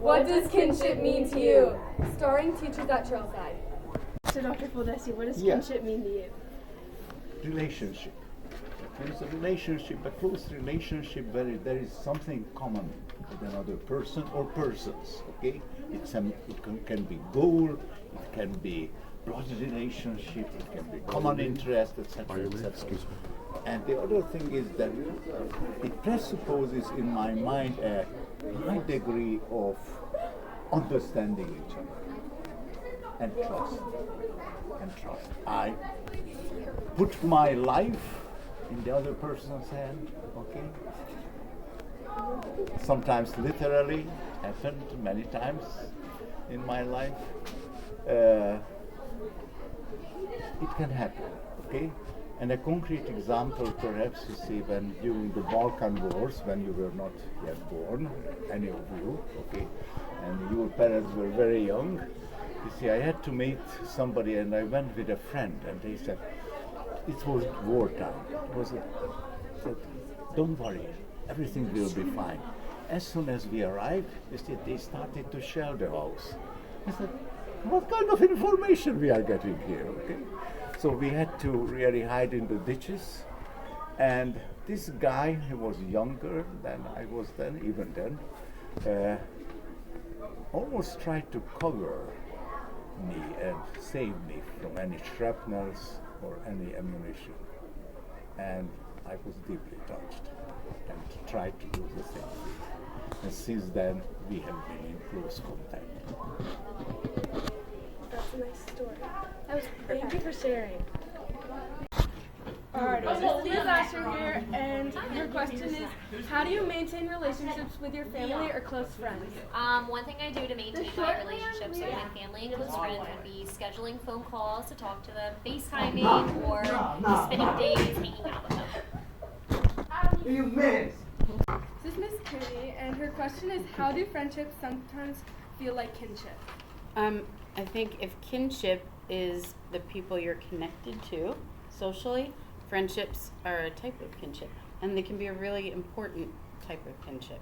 What does kinship mean to you? Starring Teachers at Trailside. So Dr. Fuldesi, what does Yeah. kinship mean to you? Relationship. There is a relationship, a close relationship where there is something common with another person or persons. Okay, it can be goal, it can be blood relationship, it can be common interest, etc., etc. And the other thing is that it presupposes in my mind a high degree of understanding each other and trust. I put my life in the other person's hand, okay? Sometimes literally, happened many times in my life. It can happen, okay? And a concrete example, perhaps, you see, when during the Balkan Wars, when you were not yet born, any of you, okay, and your parents were very young, you see, I had to meet somebody, and I went with a friend, and they said, it was wartime. Said, don't worry, everything will be fine. As soon as we arrived, they started to shell the house. I said, what kind of information we are getting here, okay? So we had to really hide in the ditches, and this guy, he was younger than I was then, even then, almost tried to cover me and save me from any shrapnels or any ammunition. And I was deeply touched and tried to do the same. And since then, we have been in close contact. That's a nice story. Thank you for sharing. Alright, this is Liz Asher here, and your question is, how do you maintain relationships with your family or close friends? One thing I do to maintain my relationships with my family and close friends would be scheduling phone calls to talk to them, FaceTiming, or just spending days hanging out with them. This is Miss Kitty, and her question is, how do friendships sometimes feel like kinship? I think if kinship is the people you're connected to socially, friendships are a type of kinship, and they can be a really important type of kinship,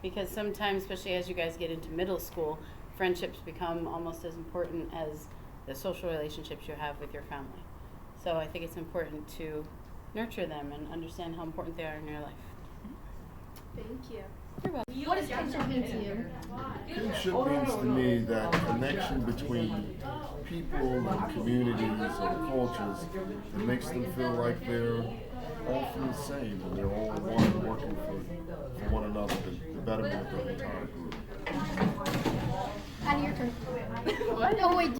because sometimes, especially as you guys get into middle school, friendships become almost as important as the social relationships you have with your family. So I think it's important to nurture them and understand how important they are in your life. Thank you. What does kinship mean to you? Kinship means to me that connection between people and communities and cultures that makes them feel like they're all from the same and they're all one working for one another, the betterment of the entire group. And your turn. What? Oh wait.